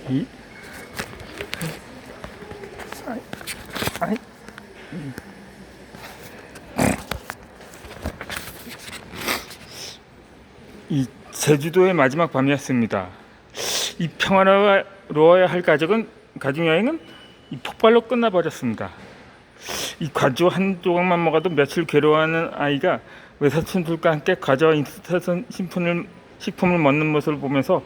이, 아이, 이 제주도의 마지막 밤이었습니다. 이 평화로워야 할 가족여행은 이 폭발로 끝나버렸습니다. 이 과주 한 조각만 먹어도 며칠 괴로워하는 아이가 외사촌들과 함께 과자와 인스턴트 식품을 먹는 모습을 보면서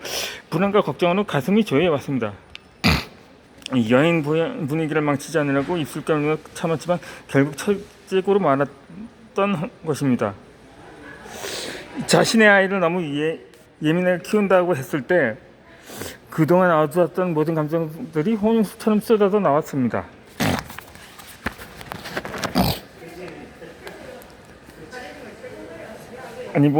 불안과 것정으로 가슴이 조여왔습니다. 여행 분위기를 망치지 않으려고 입술 깨물며 참았지만 결국 철책으로 말았던 것입니다. 자신의 아이를 너무 예민하게 키운다고 했을 때 그동안 어두웠던 모든 감정들이 홍수처럼 쏟아져 나왔습니다. 아니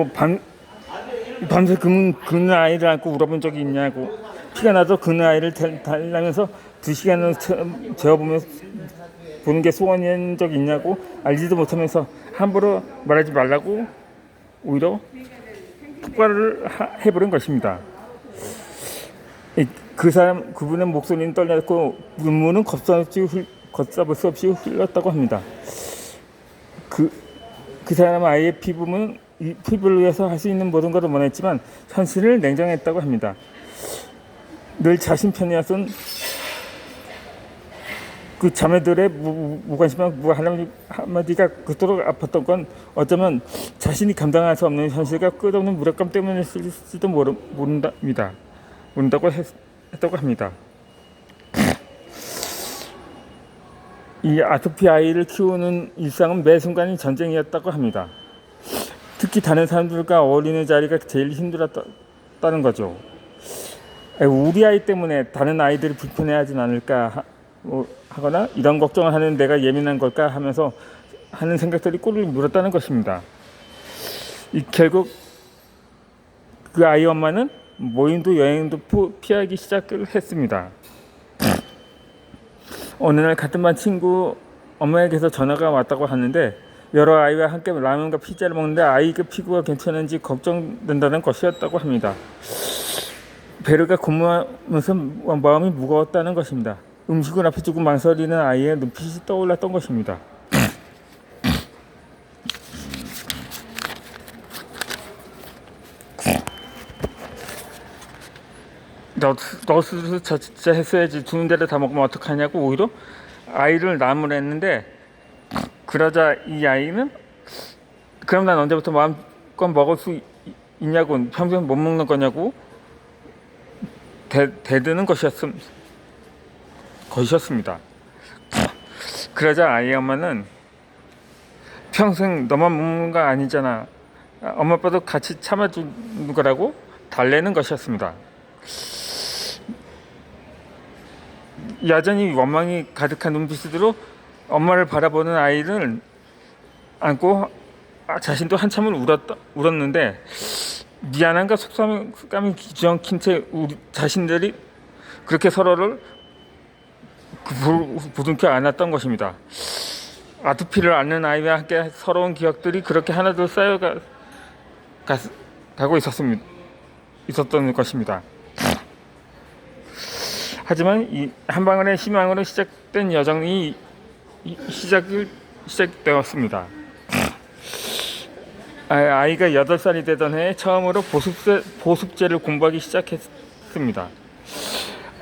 밤새 그 아이를 안고 울어본 적이 있냐고, 피가 나도 그 아이를 달라면서 2시간을 재워보며 보는 게 소원인 적이 있냐고 알지도 못하면서 함부로 말하지 말라고 오히려 폭발을 해버린 것입니다. 그분의 목소리는 떨렸고 눈물은 걷잡을 수 없이 흘렀다고 합니다. 그 사람 아이의 피부를 위해서 할 수 있는 모든 것을 원했지만 현실을 냉정했다고 합니다. 늘 자신 편이었던 그 자매들의 무관심한 한마디가 그토록 아팠던 건 어쩌면 자신이 감당할 수 없는 현실과 끝없는 무력감 때문일지도 모른다고 했다고 합니다. 이 아토피 아이를 키우는 일상은 매 순간이 전쟁이었다고 합니다. 특히 다른 사람들과 어울리는 자리가 제일 힘들었다는 거죠. 우리 아이 때문에 다른 아이들이 불편해하진 않을까 하거나 이런 걱정을 하는 내가 예민한 걸까 하면서 하는 생각들이 꼬리를 물었다는 것입니다. 결국 그 아이 엄마는 모임도 여행도 피하기 시작을 했습니다. 어느 날 같은 반 친구 엄마에게서 전화가 왔다고 하는데 여러 아이와 함께 라면과 피자를 먹는데 아이 그 피부가 괜찮은지 걱정된다는 것이었다고 합니다. 베르가 고마우면서 마음이 무거웠다는 것입니다. 음식을 앞에 두고 망설이는 아이의 눈빛이 떠올랐던 것입니다. 너 스스로 진짜 했어야지. 주는 대로 다 먹으면 어떡하냐고 오히려 아이를 나무랬는데, 그러자 이 아이는 그럼 난 언제부터 마음껏 먹을 수 있냐고, 평생 못 먹는 거냐고 대드는 것이었습니다. 그러자 아이 엄마는 평생 너만 먹는 거 아니잖아, 엄마 아빠도 같이 참아주는 거라고 달래는 것이었습니다. 여전히 원망이 가득한 눈빛으로 엄마를 바라보는 아이를 안고 자신도 한참을 울었는데 미안함과 속상감이 기정킨 채 우리 자신들이 그렇게 서로를 부둥켜 안았던 것입니다. 아토피를 앓는 아이와 함께 서러운 기억들이 그렇게 하나둘 쌓여가고 있었던 것입니다. 하지만 이 한 방울의 희망으로 시작된 여정이 시작되었습니다. 아이가 8살이 되던 해에 처음으로 보습제를 공부하기 시작했습니다.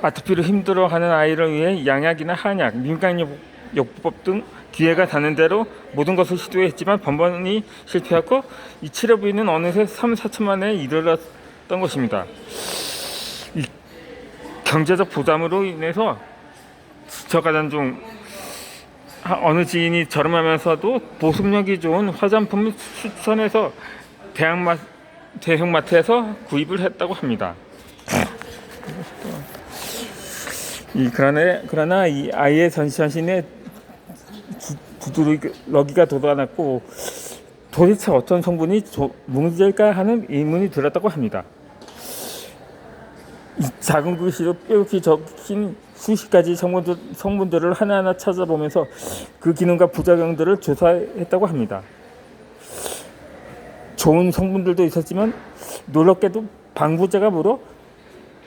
아토피로 힘들어하는 아이를 위해 양약이나 한약, 민간요법 등 기회가 닿는 대로 모든 것을 시도했지만 번번이 실패했고 이 치료비는 어느새 3-4천만 원에 이르렀던 것입니다. 경제적 부담으로 인해서 스쳐가던 중 어느 지인이 저렴하면서도 보습력이 좋은 화장품을 추천해서 대형마트에서 구입을 했다고 합니다. 그러나 이 아이의 전신에 두드러기가 돋아났고 도대체 어떤 성분이 문제일까 하는 의문이 들었다고 합니다. 이 작은 글씨로 뾰족히 적힌 수십 가지 성분들을 하나하나 찾아보면서 그 기능과 부작용들을 조사했다고 합니다. 좋은 성분들도 있었지만 놀랍게도 방부제가 무려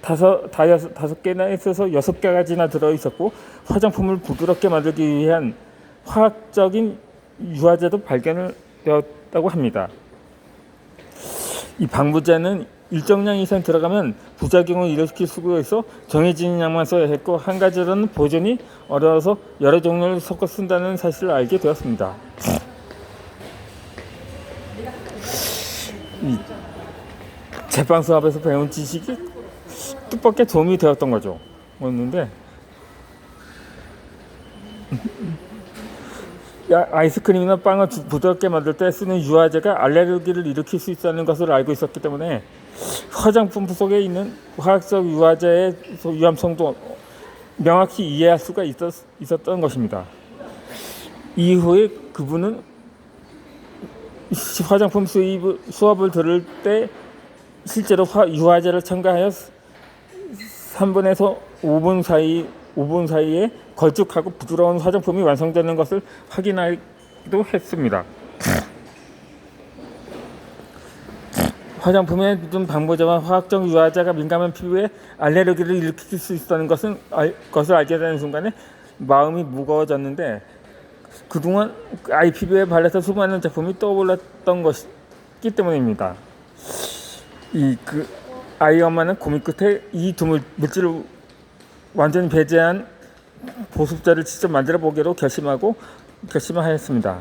다섯 개나 있어서 6가지나 들어 있었고, 화장품을 부드럽게 만들기 위한 화학적인 유화제도 발견을 되었다고 합니다. 이 방부제는 일정량 이상 들어가면 부작용을 일으킬 수가 있어 정해진 양만 써야 했고, 한 가지로는 보존이 어려워서 여러 종류를 섞어 쓴다는 사실을 알게 되었습니다. 이 제빵 수업에서 배운 지식이 뜻밖의 도움이 되었던 거죠. 였는데, 아이스크림이나 빵을 부드럽게 만들 때 쓰는 유화제가 알레르기를 일으킬 수 있다는 것을 알고 있었기 때문에 화장품 속에 있는 화학적 유화제의 위험성도 명확히 이해할 수가 있었던 것입니다. 이후에 그분은 화장품 수업을 들을 때 실제로 유화제를 첨가하여 3분에서 5분 사이에 걸쭉하고 부드러운 화장품이 완성되는 것을 확인하기도 했습니다. 화장품에 묻은 방부제와 화학적 유화제가 민감한 피부에 알레르기를 일으킬 수 있다는 것을 알게 되는 순간에 마음이 무거워졌는데, 그동안 아이 피부에 발라서 수많은 제품이 떠올랐던 것이기 때문입니다. 아이 엄마는 고민 끝에 이 두 물질을 완전히 배제한 보습제를 직접 만들어 보기로 결심하였습니다.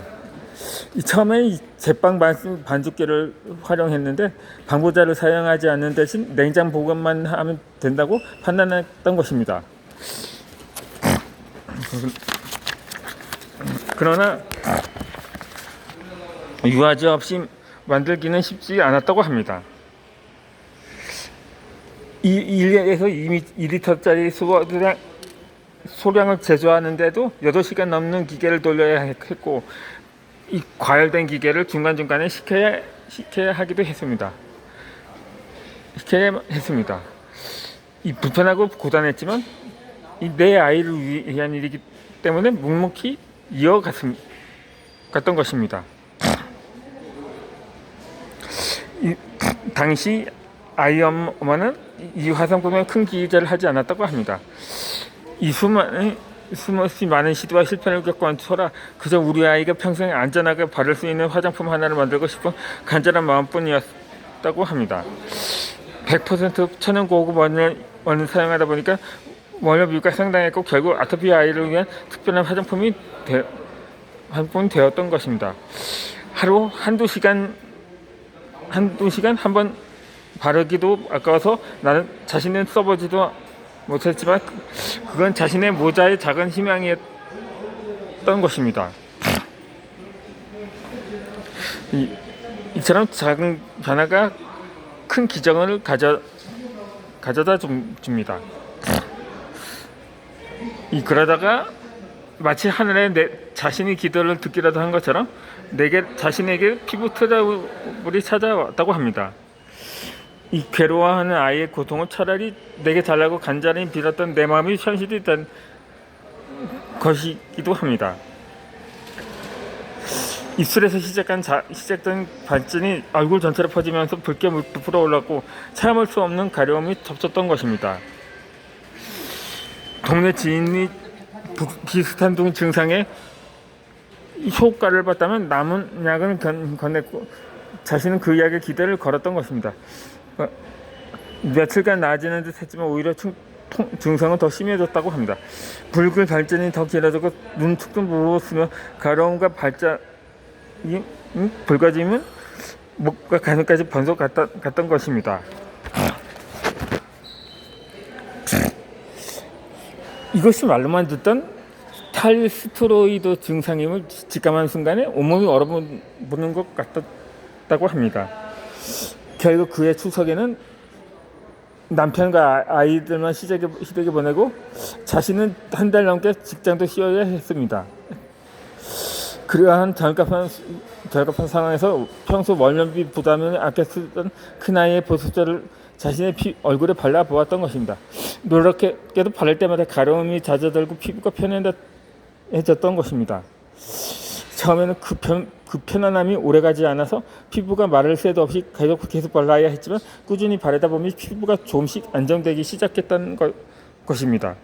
처음에 제빵 반죽기를 활용했는데 방부제를 사용하지 않는 대신 냉장 보관만 하면 된다고 판단했던 것입니다. 그러나 유화제 없이 만들기는 쉽지 않았다고 합니다. 1에서 2리터짜리 소량을 제조하는데도 8시간 넘는 기계를 돌려야 했고, 이 과열된 기계를 중간중간에 식혀야 하기도 했습니다. 이 불편하고 고단했지만 내 아이를 위한 일이기 때문에 묵묵히 이어갔던 것입니다. 당시 아이 엄마는 이 화장품에 큰 기대를 하지 않았다고 합니다. 이 수없이 많은 시도와 실패를 겪어온 터라 그저 우리 아이가 평생 안전하게 바를 수 있는 화장품 하나를 만들고 싶은 간절한 마음뿐이었다고 합니다. 100% 천연 고급 원료를 사용하다 보니까 원료비가 상당했고, 결국 아토피 아이를 위한 특별한 화장품이 되었던 것입니다. 하루 한두 시간 한 번 바르기도 아까워서 나는 자신은 써보지도 못했지만 그건 자신의 모자의 작은 희망이었던 것입니다. 이처럼 작은 변화가 큰 기적을 가져다 줍니다. 그러다가 마치 하늘에 내 자신이 기도를 듣기라도 한 것처럼 자신에게 피부 트러블이 찾아왔다고 합니다. 이 괴로워하는 아이의 고통을 차라리 내게 달라고 간절히 빌었던 내 마음이 현실이 된 것이기도 합니다. 입술에서 시작된 발진이 얼굴 전체로 퍼지면서 붉게 부풀어 올랐고, 참을 수 없는 가려움이 덮쳤던 것입니다. 동네 지인이 비슷한 증상에 효과를 봤다면 남은 약을 건넸고, 자신은 그 약에 기대를 걸었던 것입니다. 며칠간 나아지는 듯 했지만 오히려 증상은 더 심해졌다고 합니다. 붉은 발진이 더 길어졌고, 눈 툭툭 부었으며 가려움과 붉어짐은 목과 가슴까지 번속 갔던 것입니다. 이것이 말로만 듣던 탈스테로이드 증상임을 직감한 순간에 온몸이 얼어붙는 것 같았다고 합니다. 결국 그의 추석에는 남편과 아이들만 시댁에 보내고 자신은 한 달 넘게 직장도 쉬어야 했습니다. 그러한 절갑한 상황에서 평소 월면비 부담을 아껴 쓰던 큰아이의 보습제를 자신의 얼굴에 발라보았던 것입니다. 노랗게도 바를 때마다 가려움이 잦아들고 피부가 편해졌던 것입니다. 처음에는 그 그 편안함이 오래가지 않아서 피부가 마를 새도 없이 계속 발라야 했지만 꾸준히 바르다 보니 피부가 조금씩 안정되기 시작했다는 것입니다.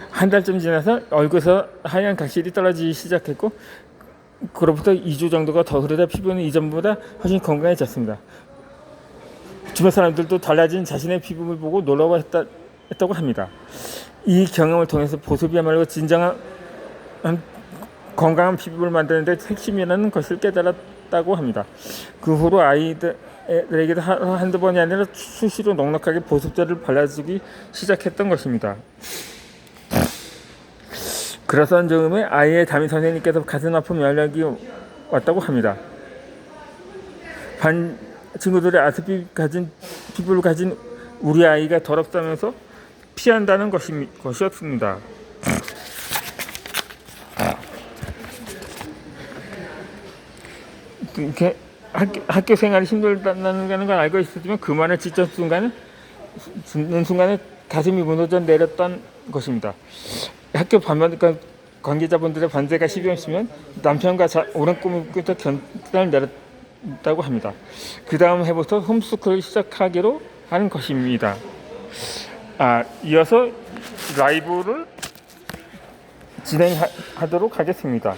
한 달쯤 지나서 얼굴에서 하얀 각질이 떨어지기 시작했고 그로부터 2주 정도가 더 흐르다 피부는 이전보다 훨씬 건강해졌습니다. 주변 사람들도 달라진 자신의 피부를 보고 놀라워했다고 합니다. 이 경험을 통해서 보습이야말로 진정한 건강한 피부를 만드는 데 핵심이라는 것을 깨달았다고 합니다. 그 후로 아이들에게도 한두 번이 아니라 수시로 넉넉하게 보습제를 발라주기 시작했던 것입니다. 그러던 즈음에 아이의 담임 선생님께서 가슴 아픈 연락이 왔다고 합니다. 반 친구들의 아토피 피부를 가진 우리 아이가 더럽다면서 피한다는 것이었습니다. 이렇게 학교 생활이 힘들다는 걸 알고 있었지만 그 말을 듣는 순간에 가슴이 무너져 내렸던 것입니다. 학교 관계자분들의 반대가 심했으면 남편과 오랜 꿈을 꾸며 결단을 내렸다고 합니다. 그 다음 해부터 홈스쿨을 시작하기로 하는 것입니다. 이어서 라이브를 진행하도록 하겠습니다.